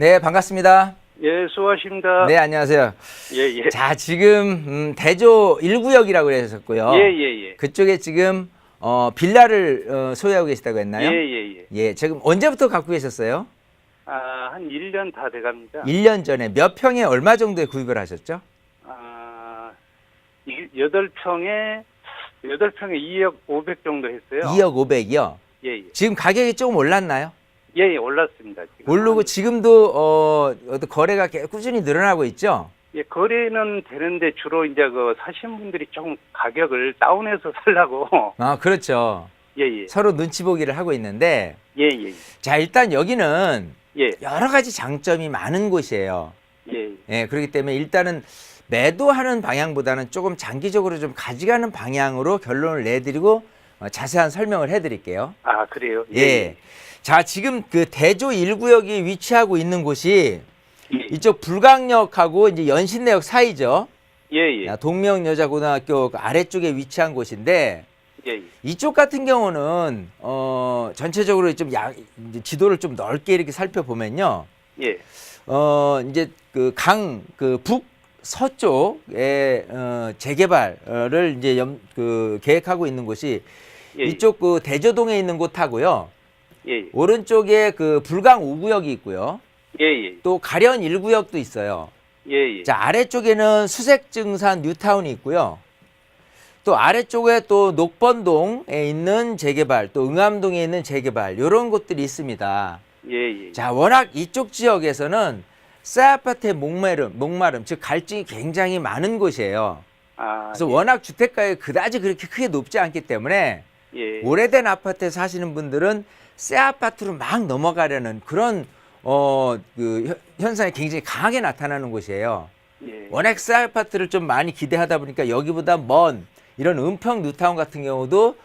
네, 반갑습니다. 예, 수고하십니다. 네, 안녕하세요. 예, 예. 자, 지금 대조 1구역이라고 그랬었고요. 예, 예, 예. 그쪽에 지금 빌라를 소유하고 계시다고 했나요? 예, 예, 예. 예, 지금 언제부터 갖고 계셨어요? 한 1년 다 돼갑니다. 1년 전에 몇 평에 얼마 정도에 구입을 하셨죠? 8평에 2억 500 정도 했어요. 2억 500이요. 예, 예. 지금 가격이 조금 올랐나요? 예, 예, 올랐습니다. 지금. 오르고 지금도 어떤 거래가 꾸준히 늘어나고 있죠? 예, 거래는 되는데 주로 이제 사신 분들이 조금 가격을 다운해서 살라고. 아, 그렇죠. 예, 예. 서로 눈치 보기를 하고 있는데, 예, 예. 자, 일단 여기는 예. 여러 가지 장점이 많은 곳이에요. 예. 예, 그렇기 때문에 일단은 매도하는 방향보다는 조금 장기적으로 좀 가져가는 방향으로 결론을 내드리고 자세한 설명을 해드릴게요. 아, 그래요? 예. 자, 지금 그 대조 1구역이 위치하고 있는 곳이 예. 이쪽 불강역하고 이제 연신내역 사이죠. 예, 예. 동명여자고등학교 아래쪽에 위치한 곳인데 예, 예. 이쪽 같은 경우는 전체적으로 좀 이제 지도를 좀 넓게 이렇게 살펴보면요. 예. 이제 그 북서쪽에 재개발을 이제 계획하고 있는 곳이 예. 이쪽 그 대조동에 있는 곳하고요. 예. 오른쪽에 그 불강 5구역이 있고요. 예, 예. 또 가련 1구역도 있어요. 예, 예. 자, 아래쪽에는 수색증산 뉴타운이 있고요. 또 아래쪽에 또 녹번동에 있는 재개발, 또 응암동에 있는 재개발, 이런 곳들이 있습니다. 예, 예. 자, 워낙 이쪽 지역에서는 새 아파트의 목마름, 즉 갈증이 굉장히 많은 곳이에요. 그래서 예. 워낙 주택가에 그다지 그렇게 크게 높지 않기 때문에 예. 오래된 아파트에 사시는 분들은 새 아파트로 막 넘어가려는 그런 현상이 굉장히 강하게 나타나는 곳이에요. 예. 워낙 새 아파트를 좀 많이 기대하다 보니까 여기보다 먼 이런 은평 뉴타운 같은 경우도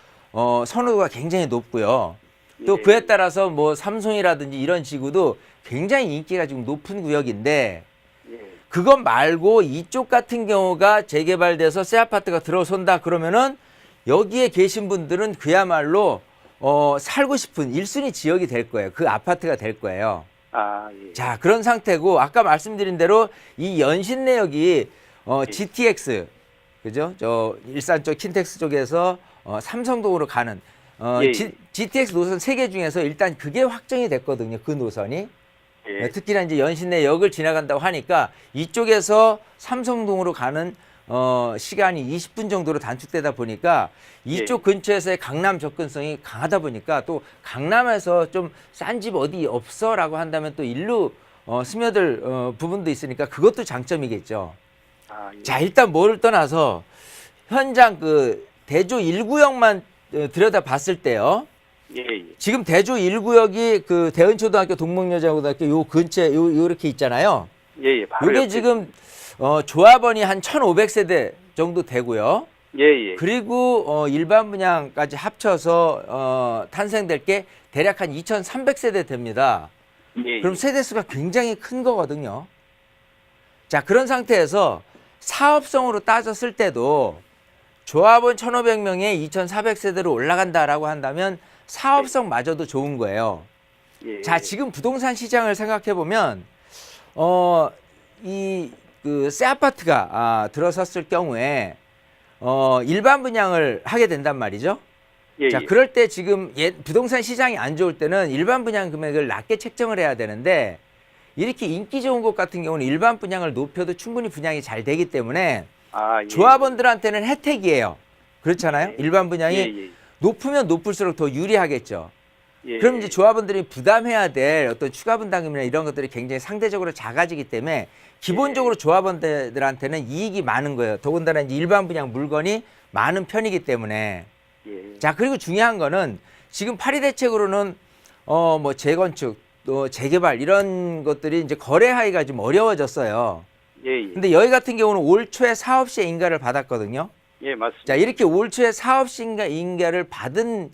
선호도가 굉장히 높고요. 또 예. 그에 따라서 뭐 삼성이라든지 이런 지구도 굉장히 인기가 지금 높은 구역인데 예. 그것 말고 이쪽 같은 경우가 재개발돼서 새 아파트가 들어선다 그러면은 여기에 계신 분들은 그야말로 살고 싶은 1순위 지역이 될 거예요. 그 아파트가 될 거예요. 예. 자, 그런 상태고 아까 말씀드린 대로 이 연신내역이 GTX 그죠? 저 일산 쪽 킨텍스 쪽에서 삼성동으로 가는 예. GTX 노선 3개 중에서 일단 그게 확정이 됐거든요. 그 노선이. 예. 특히나 이제 연신내역을 지나간다고 하니까 이쪽에서 삼성동으로 가는 시간이 20분 정도로 단축되다 보니까 이쪽 근처에서의 강남 접근성이 강하다 보니까 또 강남에서 좀 싼 집 어디 없어라고 한다면 또 일로 스며들 부분도 있으니까 그것도 장점이겠죠. 예. 자, 일단 뭐를 떠나서 현장 그 대조 1구역만 들여다 봤을 때요. 예, 예. 지금 대조 1구역이 그 대은초등학교 동명여자고등학교 요 근처에 요렇게 있잖아요. 예, 예. 바로 요게 옆에. 지금 조합원이 한 1,500세대 정도 되고요. 예, 예. 그리고 일반 분양까지 합쳐서 탄생될 게 대략 한 2,300세대 됩니다. 예, 그럼 세대 수가 굉장히 큰 거거든요. 자, 그런 상태에서 사업성으로 따졌을 때도 조합원 1,500명에 2,400세대로 올라간다라고 한다면 사업성마저도 좋은 거예요. 예. 자, 지금 부동산 시장을 생각해 보면 그 새 아파트가 들어섰을 경우에 일반 분양을 하게 된단 말이죠. 예, 자, 예. 그럴 때 지금 부동산 시장이 안 좋을 때는 일반 분양 금액을 낮게 책정을 해야 되는데 이렇게 인기 좋은 곳 같은 경우는 일반 분양을 높여도 충분히 분양이 잘 되기 때문에 예. 조합원들한테는 혜택이에요. 그렇잖아요. 예. 일반 분양이 예. 높으면 높을수록 더 유리하겠죠. 예. 그럼 이제 조합원들이 부담해야 될 어떤 추가 분담금이나 이런 것들이 굉장히 상대적으로 작아지기 때문에 기본적으로 조합원들한테는 이익이 많은 거예요. 더군다나 이제 일반 분양 물건이 많은 편이기 때문에. 예. 자, 그리고 중요한 거는 지금 파리 대책으로는 뭐 재건축 또 재개발 이런 것들이 이제 거래하기가 좀 어려워졌어요. 예. 근데 여기 같은 경우는 올 초에 사업시에 인가를 받았거든요. 예, 맞습니다. 자, 이렇게 올 초에 사업시 인가를 받은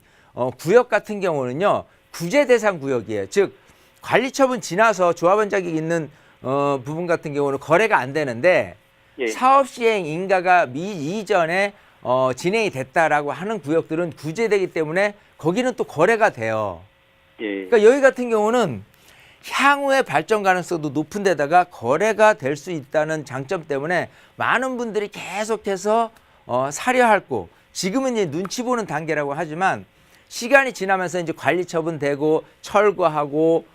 구역 같은 경우는요, 구제 대상 구역이에요. 즉, 관리처분 지나서 조합원 자격이 있는 부분 같은 경우는 거래가 안 되는데 예. 사업 시행 인가가 이전에 진행이 됐다라고 하는 구역들은 구제되기 때문에 거기는 또 거래가 돼요. 예. 그러니까 여기 같은 경우는 향후의 발전 가능성도 높은 데다가 거래가 될 수 있다는 장점 때문에 많은 분들이 계속해서 사려 할고 지금은 이제 눈치 보는 단계라고 하지만 시간이 지나면서 이제 관리 처분되고 철거하고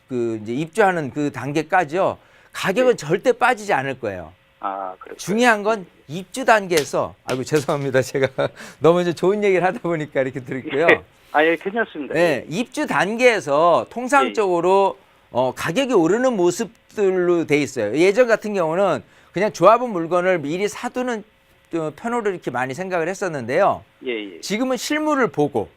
그 이제 입주하는 그 단계까지요. 가격은 절대 빠지지 않을 거예요. 아, 그렇군요. 중요한 건 입주 단계에서 아이고 죄송합니다. 제가 너무 이제 좋은 얘기를 하다 보니까 이렇게 드릴게요. 예, 괜찮습니다. 네, 입주 단계에서 통상적으로 가격이 오르는 모습들로 돼 있어요. 예전 같은 경우는 그냥 조합원 물건을 미리 사두는 편으로 이렇게 많이 생각을 했었는데요. 예. 지금은 실물을 보고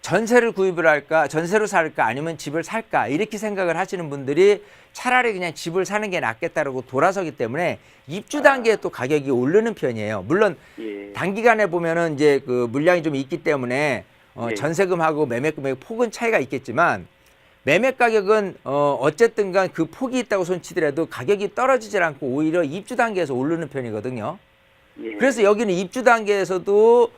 전세를 구입을 할까, 전세로 살까, 아니면 집을 살까 이렇게 생각을 하시는 분들이 차라리 그냥 집을 사는 게 낫겠다라고 돌아서기 때문에 입주 단계에 또 가격이 오르는 편이에요. 물론 예. 단기간에 보면은 이제 그 물량이 좀 있기 때문에 예. 전세금하고 매매금의 폭은 차이가 있겠지만 매매 가격은 어쨌든간 그 폭이 있다고 손치더라도 가격이 떨어지질 않고 오히려 입주 단계에서 오르는 편이거든요. 예. 그래서 여기는 입주 단계에서도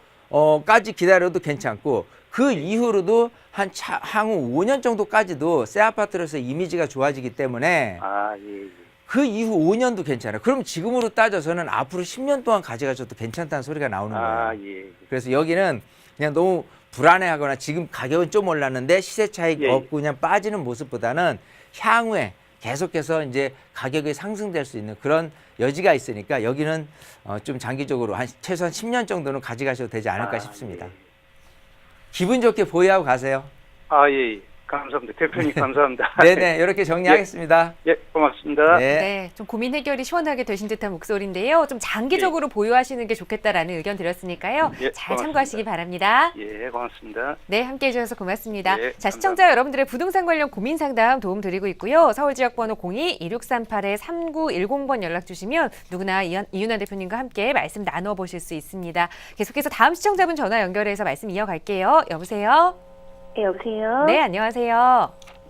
까지 기다려도 괜찮고 그 이후로도 향후 5년 정도까지도 새 아파트로서 이미지가 좋아지기 때문에 아, 예. 그 이후 5년도 괜찮아요. 그럼 지금으로 따져서는 앞으로 10년 동안 가져가셔도 괜찮다는 소리가 나오는 거예요. 아, 예. 그래서 여기는 그냥 너무 불안해하거나 지금 가격은 좀 올랐는데 시세 차익 예. 없고 그냥 빠지는 모습보다는 향후에 계속해서 이제 가격이 상승될 수 있는 그런 여지가 있으니까 여기는 좀 장기적으로 최소한 10년 정도는 가져가셔도 되지 않을까 싶습니다. 예. 기분 좋게 보유하고 가세요. 아, 예. 감사합니다. 대표님 감사합니다. 네네, 이렇게 정리하겠습니다. 예, 고맙습니다. 네. 좀 고민 해결이 시원하게 되신 듯한 목소리인데요. 좀 장기적으로 보유하시는 게 좋겠다라는 의견 드렸으니까요. 예, 잘 고맙습니다. 참고하시기 바랍니다. 예, 고맙습니다. 네, 함께 해주셔서 고맙습니다. 예, 자, 시청자 여러분들의 부동산 관련 고민 상담 도움 드리고 있고요. 서울 지역번호 02-2638-3910번 연락 주시면 누구나 이윤아 대표님과 함께 말씀 나눠보실 수 있습니다. 계속해서 다음 시청자분 전화 연결해서 말씀 이어갈게요. 여보세요? 네, 여보세요? 네, 안녕하세요.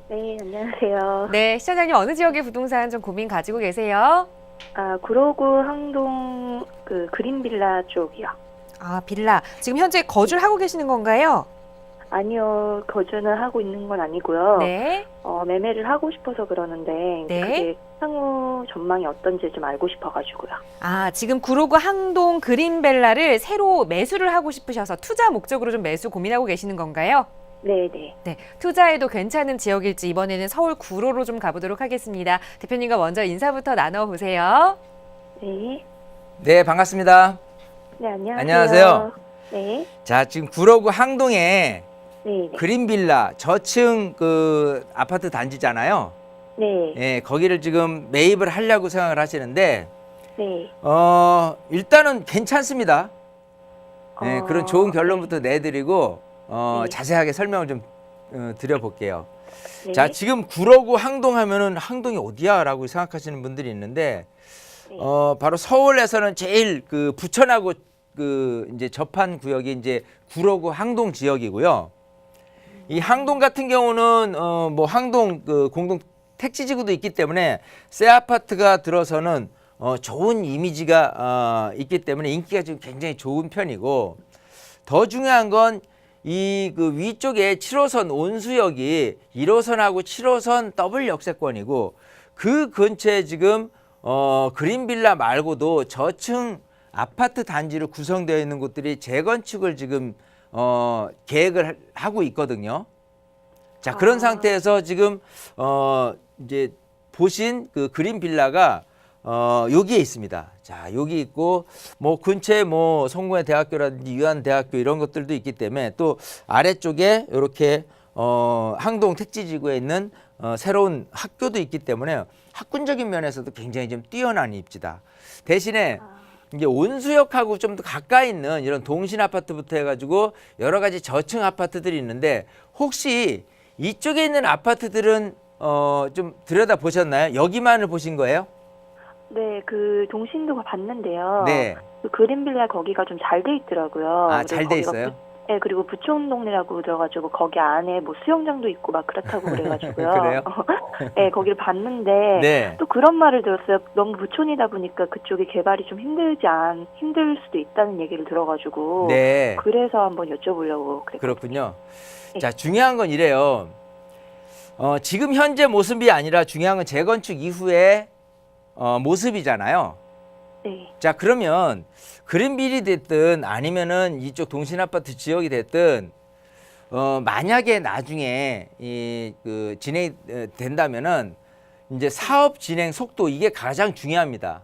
네, 안녕하세요. 네, 시청자님 어느 지역의 부동산 좀 고민 가지고 계세요? 아, 구로구 항동 그 그린빌라 쪽이요. 아, 빌라. 지금 현재 거주를 하고 계시는 건가요? 아니요, 거주는 하고 있는 건 아니고요. 네. 매매를 하고 싶어서 그러는데 네. 그게 향후 전망이 어떤지 좀 알고 싶어가지고요. 아, 지금 구로구 항동 그린벨라를 새로 매수를 하고 싶으셔서 투자 목적으로 좀 매수 고민하고 계시는 건가요? 네네. 네, 투자에도 괜찮은 지역일지 이번에는 서울 구로로 좀 가보도록 하겠습니다. 대표님과 먼저 인사부터 나눠보세요. 네. 네, 반갑습니다. 네, 안녕하세요. 안녕하세요. 네. 자, 지금 구로구 항동에 네. 그린빌라 저층 그 아파트 단지잖아요. 네. 예, 거기를 지금 매입을 하려고 생각을 하시는데 네. 일단은 괜찮습니다. 예, 그런 좋은 네. 결론부터 내드리고 네. 자세하게 설명을 좀 드려볼게요. 네. 자, 지금 구로구 항동하면은 항동이 어디야라고 생각하시는 분들이 있는데 네. 바로 서울에서는 제일 그 부천하고 그 이제 접한 구역이 이제 구로구 항동 지역이고요. 이 항동 같은 경우는 뭐 항동 그 공동 택지지구도 있기 때문에 새 아파트가 들어서는 좋은 이미지가 있기 때문에 인기가 지금 굉장히 좋은 편이고 더 중요한 건 이 그 위쪽에 7호선 온수역이 1호선하고 7호선 더블 역세권이고 그 근처에 지금 그린빌라 말고도 저층 아파트 단지로 구성되어 있는 곳들이 재건축을 지금 계획을 하고 있거든요. 자, 그런 상태에서 지금 이제 보신 그 그린빌라가 여기에 있습니다. 자, 여기 있고 뭐 근처에 뭐 성공회 대학교라든지 유한대학교 이런 것들도 있기 때문에 또 아래쪽에 이렇게 항동 택지지구에 있는 새로운 학교도 있기 때문에 학군적인 면에서도 굉장히 좀 뛰어난 입지다. 대신에 이제 온수역하고 좀 더 가까이 있는 이런 동신 아파트부터 해가지고 여러 가지 저층 아파트들이 있는데 혹시 이쪽에 있는 아파트들은 좀 들여다 보셨나요? 여기만을 보신 거예요? 네, 그 동신도 봤는데요. 네. 그 그린빌라 거기가 좀 잘 돼 있더라고요. 아, 그리고 잘 돼 거기가 있어요? 네, 그리고 부촌동네라고 들어가지고 거기 안에 뭐 수영장도 있고 막 그렇다고 그래가지고요. 그래요? 네, 거기를 봤는데 네. 또 그런 말을 들었어요. 너무 부촌이다 보니까 그쪽이 개발이 좀 힘들 수도 있다는 얘기를 들어가지고 네. 그래서 한번 여쭤보려고 그랬거든요. 그렇군요. 네. 자, 중요한 건 이래요. 지금 현재 모습이 아니라 중요한 건 재건축 이후의 모습이잖아요. 네. 자, 그러면 그린빌이 됐든 아니면은 이쪽 동신아파트 지역이 됐든 만약에 나중에 그 진행이 된다면은 이제 사업 진행 속도 이게 가장 중요합니다.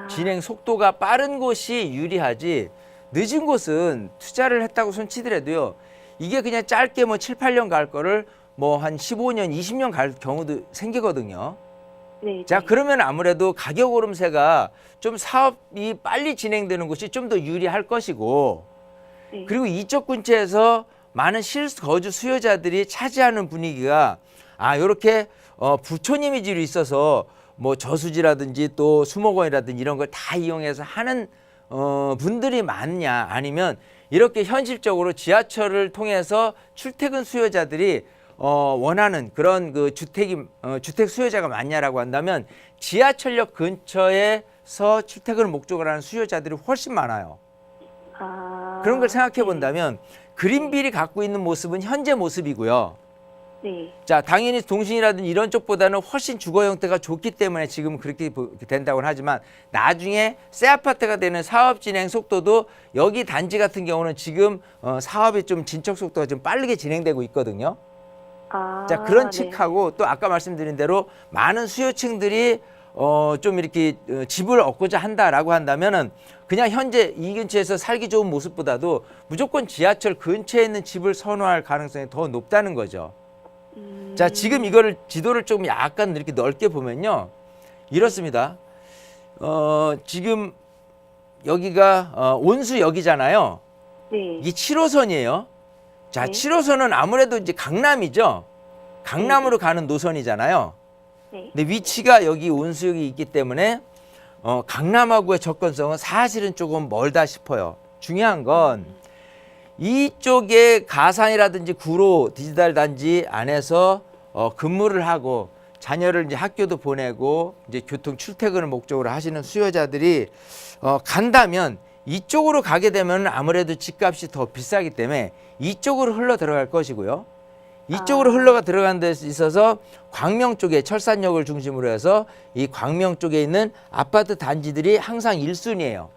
진행 속도가 빠른 곳이 유리하지 늦은 곳은 투자를 했다고 손치더라도요. 이게 그냥 짧게 뭐 7, 8년 갈 거를 뭐 한 15년, 20년 갈 경우도 생기거든요. 네. 자, 그러면 아무래도 가격 오름세가 좀 사업이 빨리 진행되는 곳이 좀 더 유리할 것이고, 네. 그리고 이쪽 근처에서 많은 실거주 수요자들이 차지하는 분위기가 요렇게 부촌 이미지로 있어서 뭐 저수지라든지 또 수목원이라든지 이런 걸 다 이용해서 하는 분들이 많냐, 아니면 이렇게 현실적으로 지하철을 통해서 출퇴근 수요자들이 원하는 그런 그 주택 수요자가 많냐라고 한다면 지하철역 근처에서 출퇴근을 목적으로 하는 수요자들이 훨씬 많아요. 그런 걸 생각해 본다면 그린빌이 갖고 있는 모습은 현재 모습이고요. 네. 자, 당연히 동신이라든지 이런 쪽보다는 훨씬 주거 형태가 좋기 때문에 지금 그렇게 된다고는 하지만 나중에 새 아파트가 되는 사업 진행 속도도 여기 단지 같은 경우는 지금 사업이 좀 진척 속도가 좀 빠르게 진행되고 있거든요. 자, 그런 네. 측하고 또 아까 말씀드린 대로 많은 수요층들이 좀 이렇게 집을 얻고자 한다라고 한다면은 그냥 현재 이 근처에서 살기 좋은 모습보다도 무조건 지하철 근처에 있는 집을 선호할 가능성이 더 높다는 거죠. 자, 지금 이거를 지도를 좀 약간 이렇게 넓게 보면요, 이렇습니다. 지금 여기가 온수역이잖아요. 네. 이게 7호선이에요. 자, 네. 7호선은 아무래도 이제 강남이죠. 강남으로 가는 노선이잖아요. 네. 근데 위치가 여기 온수역이 있기 때문에 강남하고의 접근성은 사실은 조금 멀다 싶어요. 중요한 건 이쪽에 가산이라든지 구로 디지털 단지 안에서 근무를 하고 자녀를 이제 학교도 보내고 이제 교통 출퇴근을 목적으로 하시는 수요자들이 간다면 이쪽으로 가게 되면 아무래도 집값이 더 비싸기 때문에 이쪽으로 흘러 들어갈 것이고요. 이쪽으로 흘러가 들어가는 데 있어서 광명 쪽에 철산역을 중심으로 해서 이 광명 쪽에 있는 아파트 단지들이 항상 1순위예요.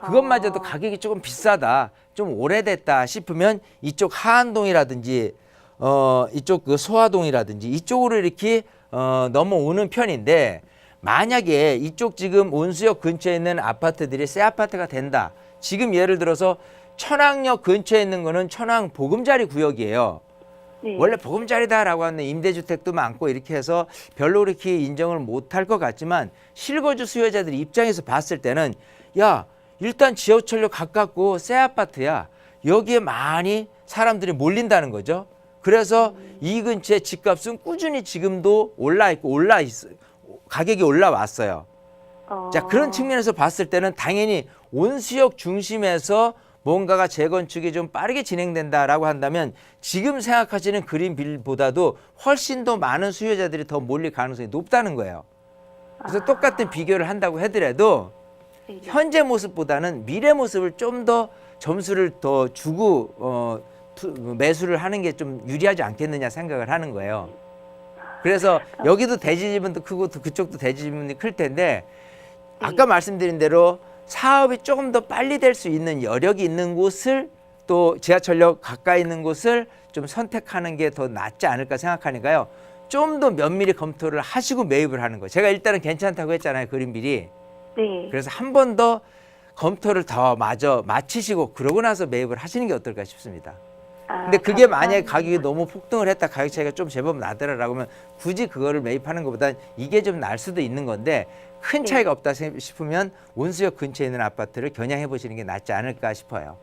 그것마저도 가격이 조금 비싸다, 좀 오래됐다 싶으면 이쪽 하안동이라든지 이쪽 그 소화동이라든지 이쪽으로 이렇게 넘어오는 편인데, 만약에 이쪽 지금 온수역 근처에 있는 아파트들이 새 아파트가 된다. 지금 예를 들어서 천왕역 근처에 있는 거는 천왕 보금자리 구역이에요. 네. 원래 보금자리다라고 하는 임대주택도 많고 이렇게 해서 별로 그렇게 인정을 못할 것 같지만 실거주 수요자들 입장에서 봤을 때는 야, 일단 지하철역 가깝고 새 아파트야. 여기에 많이 사람들이 몰린다는 거죠. 그래서 이 근처에 집값은 꾸준히 지금도 가격이 올라왔어요. 자, 그런 측면에서 봤을 때는 당연히 온수역 중심에서 뭔가가 재건축이 좀 빠르게 진행된다라고 한다면 지금 생각하시는 그린빌보다도 훨씬 더 많은 수요자들이 더 몰릴 가능성이 높다는 거예요. 그래서 똑같은 비교를 한다고 하더라도 현재 모습보다는 미래 모습을 좀 더 점수를 더 주고 매수를 하는 게 좀 유리하지 않겠느냐 생각을 하는 거예요. 그래서 여기도 대지지분도 크고 그쪽도 대지지분이 클 텐데 아까 말씀드린 대로 사업이 조금 더 빨리 될 수 있는 여력이 있는 곳을, 또 지하철역 가까이 있는 곳을 좀 선택하는 게 더 낫지 않을까 생각하니까요. 좀 더 면밀히 검토를 하시고 매입을 하는 거예요. 제가 일단은 괜찮다고 했잖아요, 그린빌이. 네. 그래서 한 번 더 검토를 더 마치시고 그러고 나서 매입을 하시는 게 어떨까 싶습니다. 근데 그게 만약에 가격이 너무 폭등을 했다, 가격 차이가 좀 제법 나더라라고 하면 굳이 그거를 매입하는 것보다는 이게 좀 날 수도 있는 건데, 큰 차이가 없다 싶으면 온수역 근처에 있는 아파트를 겨냥해 보시는 게 낫지 않을까 싶어요.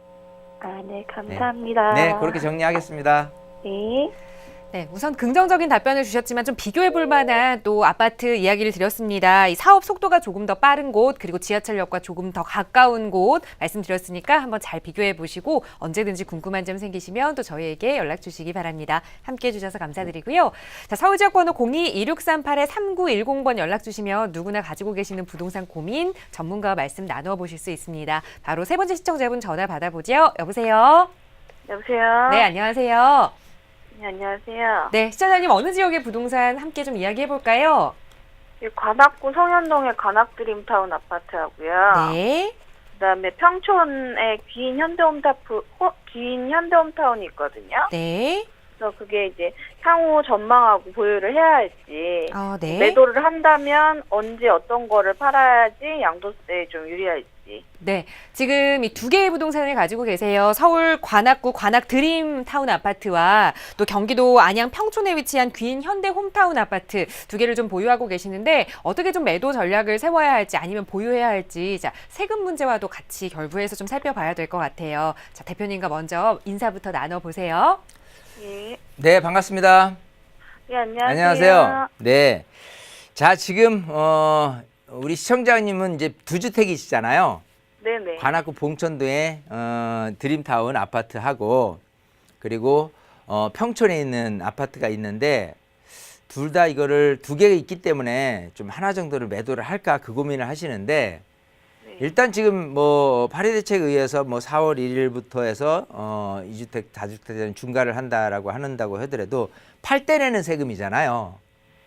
네, 감사합니다. 네, 그렇게 정리하겠습니다. 네. 네, 우선 긍정적인 답변을 주셨지만 좀 비교해 볼 만한 또 아파트 이야기를 드렸습니다. 이 사업 속도가 조금 더 빠른 곳, 그리고 지하철역과 조금 더 가까운 곳 말씀드렸으니까 한번 잘 비교해 보시고 언제든지 궁금한 점 생기시면 또 저희에게 연락 주시기 바랍니다. 함께 해주셔서 감사드리고요. 자, 서울지역번호 02-2638-3910번 연락 주시면 누구나 가지고 계시는 부동산 고민 전문가와 말씀 나누어 보실 수 있습니다. 바로 세 번째 시청자분 전화 받아보죠. 여보세요? 여보세요? 네, 안녕하세요. 네, 안녕하세요. 네, 시청자님 어느 지역의 부동산 함께 좀 이야기해 볼까요? 이 관악구 성현동의 관악드림타운 아파트하고요. 네. 그다음에 평촌에 귀인 현대홈타운이 있거든요. 네. 그래서 그게 이제 향후 전망하고 보유를 해야 할지, 네. 매도를 한다면 언제 어떤 거를 팔아야지 양도세에 좀 유리할지. 네, 지금 이 두 개의 부동산을 가지고 계세요. 서울 관악구 관악 드림타운 아파트와 또 경기도 안양 평촌에 위치한 귀인 현대 홈타운 아파트 두 개를 좀 보유하고 계시는데 어떻게 좀 매도 전략을 세워야 할지 아니면 보유해야 할지 자, 세금 문제와도 같이 결부해서 좀 살펴봐야 될 것 같아요. 자, 대표님과 먼저 인사부터 나눠보세요. 예. 네, 반갑습니다. 예, 안녕하세요. 안녕하세요. 네. 자, 지금 우리 시청자님은 이제 두 주택이시잖아요. 네네. 관악구 봉천도에 드림타운 아파트하고 그리고 평촌에 있는 아파트가 있는데 둘 다 이거를 두 개가 있기 때문에 좀 하나 정도를 매도를 할까 그 고민을 하시는데 네. 일단 지금 뭐 파리 대책에 의해서 뭐 4월 1일부터 해서 2주택 다주택자는 중과를 한다라고 한다고 하더라도 팔 때 내는 세금이잖아요.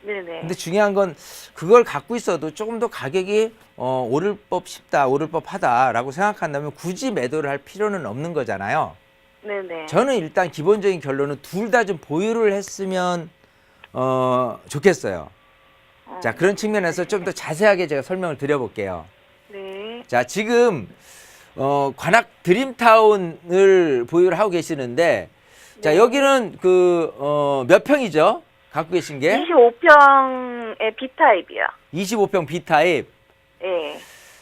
네네. 근데 중요한 건 그걸 갖고 있어도 조금 더 가격이 오를 법 싶다, 오를 법하다라고 생각한다면 굳이 매도를 할 필요는 없는 거잖아요. 네네. 저는 일단 기본적인 결론은 둘 다 좀 보유를 했으면 좋겠어요. 자, 그런 측면에서 좀 더 자세하게 제가 설명을 드려볼게요. 네. 자, 지금 관악 드림타운을 보유를 하고 계시는데 자, 네. 여기는 그 몇 평이죠? 갖고 계신 게 25평의 B타입이요. 25평 B타입. 예.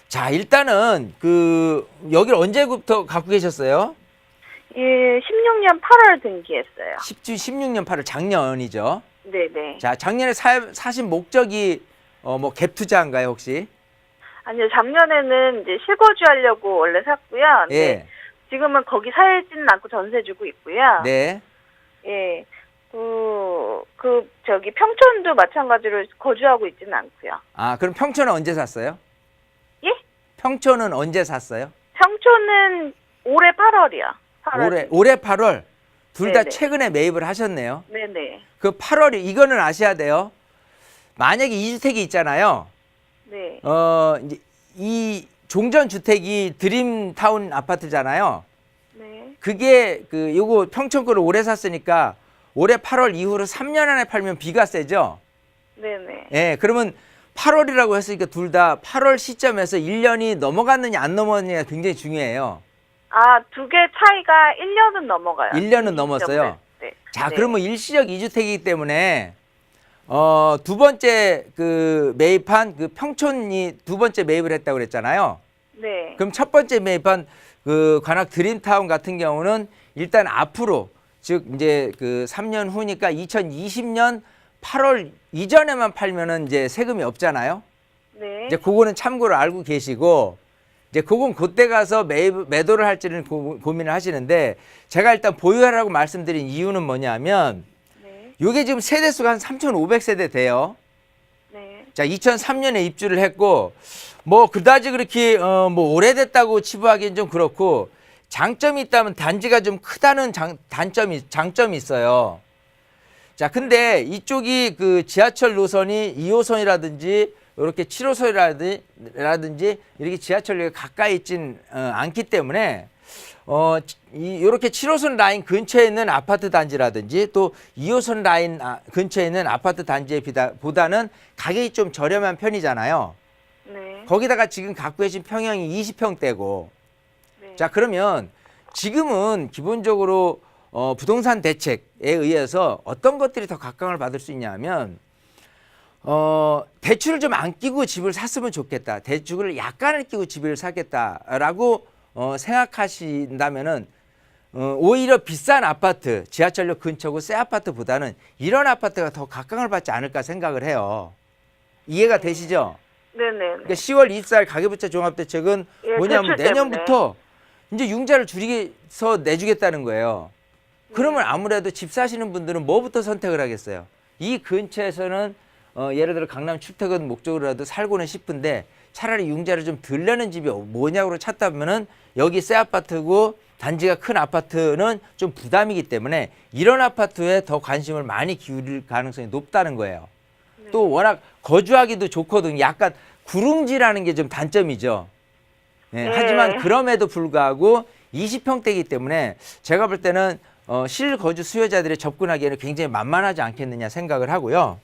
자, 일단은 그 여기를 언제부터 갖고 계셨어요? 예, 16년 8월 등기했어요. 16년 8월 작년이죠. 네네. 자, 작년에 사신 목적이 뭐 갭 투자인가요, 혹시? 아니요, 작년에는 이제 실거주 하려고 원래 샀고요. 네. 예. 지금은 거기 살지는 않고 전세 주고 있고요. 네. 예. 저기 평촌도 마찬가지로 거주하고 있지는 않고요. 아, 그럼 평촌은 언제 샀어요? 예? 평촌은 언제 샀어요? 평촌은 올해 8월이요. 8월. 올해 8월. 둘 다 네네. 최근에 매입을 하셨네요. 네네. 그 8월이 이거는 아셔야 돼요. 만약에 2주택이 있잖아요. 네. 이제 이 종전 주택이 드림타운 아파트잖아요. 네. 그게 그 요거 평촌 거를 올해 샀으니까 올해 8월 이후로 3년 안에 팔면 비과세죠. 네네. 예, 그러면 8월이라고 했으니까 둘 다 8월 시점에서 1년이 넘어갔느냐 안 넘어갔느냐가 굉장히 중요해요. 아, 두 개 차이가 1년은 넘어가요. 1년은 넘었어요. 네. 자, 네. 그러면 일시적 2주택이기 때문에 두 번째 그 매입한 그 평촌이 두 번째 매입을 했다고 그랬잖아요. 네. 그럼 첫 번째 매입한 그 관악 드림타운 같은 경우는 일단 앞으로 즉 이제 그 3년 후니까 2020년 8월 이전에만 팔면은 이제 세금이 없잖아요. 네. 이제 그거는 참고로 알고 계시고 이제 그건 그때 가서 매도를 할지는 고민을 하시는데 제가 일단 보유하라고 말씀드린 이유는 뭐냐면 네. 이게 지금 세대수가 한 3,500세대 돼요. 네. 자, 2003년에 입주를 했고 뭐 그다지 그렇게 뭐 오래됐다고 치부하기는 좀 그렇고 장점이 있다면 단지가 좀 크다는 장점이 있어요. 자, 근데 이쪽이 그 지하철 노선이 2호선이라든지 이렇게 7호선이라든지 이렇게 지하철역에 가까이 있진 않기 때문에 이렇게 7호선 라인 근처에 있는 아파트 단지라든지 또 2호선 라인 근처에 있는 아파트 단지에 보다는 가격이 좀 저렴한 편이잖아요. 네. 거기다가 지금 갖고 계신 평형이 20평대고 네. 자, 그러면 지금은 기본적으로 부동산 대책에 의해서 어떤 것들이 더 각광을 받을 수 있냐면 대출을 좀 안 끼고 집을 샀으면 좋겠다. 대출을 약간을 끼고 집을 사겠다라고 생각하신다면은 오히려 비싼 아파트, 지하철역 근처고 새 아파트보다는 이런 아파트가 더 각광을 받지 않을까 생각을 해요. 이해가 되시죠? 네네. 그러니까 10월 24일 가계부채 종합대책은 예, 뭐냐면 대출 내년부터 이제 융자를 줄여서 내주겠다는 거예요. 그러면 아무래도 집 사시는 분들은 뭐부터 선택을 하겠어요? 이 근처에서는 예를 들어 강남 출퇴근 목적으로라도 살고는 싶은데 차라리 융자를 좀 덜 내는 집이 뭐냐고 찾다 보면은 여기 새 아파트고 단지가 큰 아파트는 좀 부담이기 때문에 이런 아파트에 더 관심을 많이 기울일 가능성이 높다는 거예요. 또 워낙 거주하기도 좋거든요. 약간 구릉지라는 게 좀 단점이죠. 네, 네. 하지만 그럼에도 불구하고 20평대이기 때문에 제가 볼 때는 실거주 수요자들이 접근하기에는 굉장히 만만하지 않겠느냐 생각을 하고요.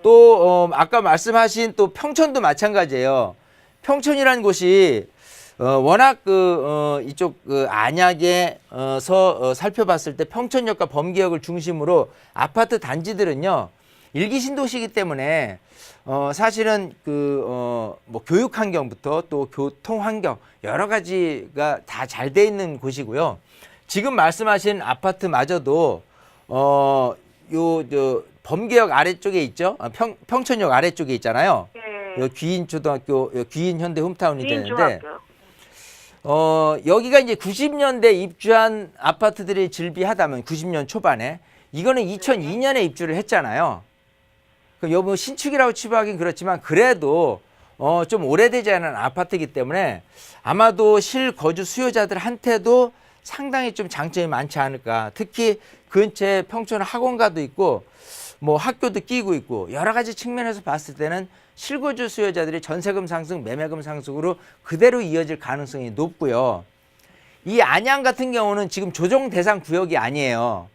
또 아까 말씀하신 또 평촌도 마찬가지예요. 평촌이라는 곳이 워낙 이쪽 안약에서 살펴봤을 때 평촌역과 범계역을 중심으로 아파트 단지들은요 일기 신도시이기 때문에 사실은 뭐 교육 환경부터 또 교통 환경 여러 가지가 다 잘 돼 있는 곳이고요. 지금 말씀하신 아파트마저도 범계역 아래쪽에 있죠. 평촌역 아래쪽에 있잖아요. 네. 요 귀인초등학교, 귀인현대 홈타운이 되는데 중학교. 여기가 이제 90년대 입주한 아파트들이 즐비하다면 90년 초반에 이거는 2002년에 입주를 했잖아요. 그 여부 신축이라고 치부하긴 그렇지만 그래도 좀 오래되지 않은 아파트이기 때문에 아마도 실거주 수요자들한테도 상당히 좀 장점이 많지 않을까. 특히 근처에 평촌 학원가도 있고 뭐 학교도 끼고 있고 여러 가지 측면에서 봤을 때는 실거주 수요자들이 전세금 상승, 매매금 상승으로 그대로 이어질 가능성이 높고요. 이 안양 같은 경우는 지금 조정 대상 구역이 아니에요.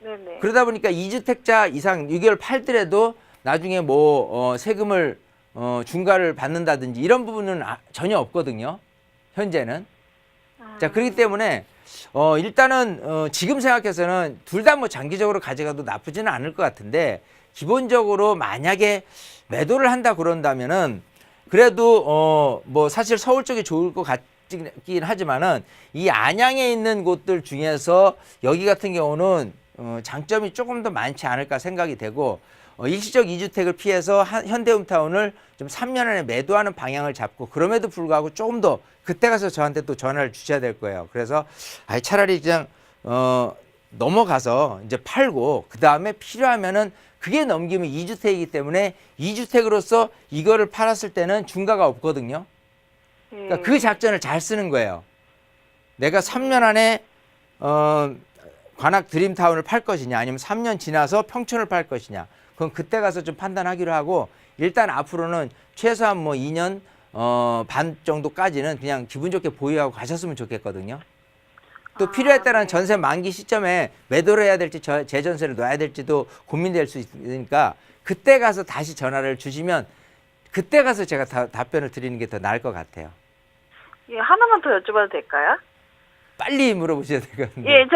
네네. 그러다 보니까 2주택자 이상 6개월 팔더라도 나중에 뭐 세금을 중과를 받는다든지 이런 부분은 전혀 없거든요. 현재는. 자, 그렇기 때문에 일단은 지금 생각해서는 둘 다 뭐 장기적으로 가져가도 나쁘지는 않을 것 같은데 기본적으로 만약에 매도를 한다 그런다면은 그래도 뭐 사실 서울 쪽이 좋을 것 같긴 하지만은 이 안양에 있는 곳들 중에서 여기 같은 경우는 장점이 조금 더 많지 않을까 생각이 되고 일시적 2주택을 피해서 현대홈타운을 좀 3년 안에 매도하는 방향을 잡고 그럼에도 불구하고 조금 더 그때 가서 저한테 또 전화를 주셔야 될 거예요. 그래서 차라리 그냥 넘어가서 이제 팔고 그 다음에 필요하면은 그게 넘기면 2주택이기 때문에 2주택으로서 이거를 팔았을 때는 중과가 없거든요. 그러니까 그 작전을 잘 쓰는 거예요. 내가 3년 안에 관악 드림타운을 팔 것이냐 아니면 3년 지나서 평촌을 팔 것이냐 그건 그때 가서 좀 판단하기로 하고 일단 앞으로는 최소한 뭐 2년 반 정도까지는 그냥 기분 좋게 보유하고 가셨으면 좋겠거든요. 또 필요에 따른 전세 만기 시점에 매도를 해야 될지 재전세를 놔야 될지도 고민될 수 있으니까 그때 가서 다시 전화를 주시면 그때 가서 제가 답변을 드리는 게 더 나을 것 같아요. 예, 하나만 더 여쭤봐도 될까요? 빨리 물어보셔야 되거든요. 예,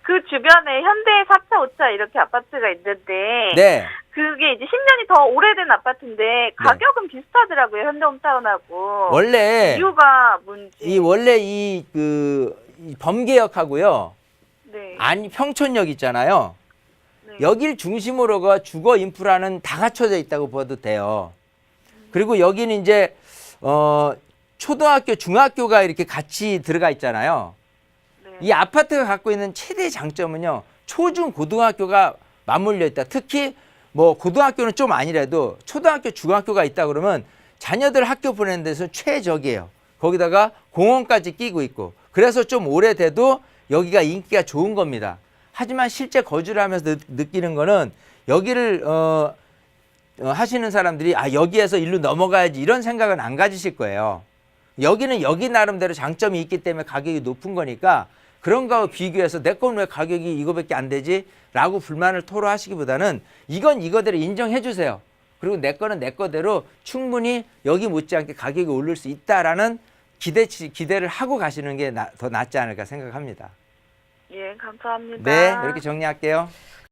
그 주변에 현대 4차, 5차 이렇게 아파트가 있는데 네. 그게 이제 10년이 더 오래된 아파트인데 가격은 비슷하더라고요. 현대홈타운하고. 원래 이유가 뭔지. 원래 이 범계역하고요. 네. 아니 평촌역 있잖아요. 네. 여길 중심으로가 주거 인프라는 다 갖춰져 있다고 봐도 돼요. 그리고 여기는 이제 초등학교, 중학교가 이렇게 같이 들어가 있잖아요. 네. 이 아파트가 갖고 있는 최대 장점은요. 초중 고등학교가 맞물려 있다. 특히 뭐 고등학교는 좀 아니라도 초등학교, 중학교가 있다 그러면 자녀들 학교 보내는 데서 최적이에요. 거기다가 공원까지 끼고 있고. 그래서 좀 오래돼도 여기가 인기가 좋은 겁니다. 하지만 실제 거주를 하면서 느끼는 거는 여기를 하시는 사람들이 여기에서 일로 넘어가야지 이런 생각은 안 가지실 거예요. 여기는 여기 나름대로 장점이 있기 때문에 가격이 높은 거니까 그런 거와 비교해서 내 건 왜 가격이 이거밖에 안 되지? 라고 불만을 토로하시기보다는 이건 이거대로 인정해 주세요. 그리고 내 거는 내 거대로 충분히 여기 못지않게 가격이 오를 수 있다라는 기대를 하고 가시는 게 더 낫지 않을까 생각합니다. 예, 감사합니다. 네, 이렇게 정리할게요.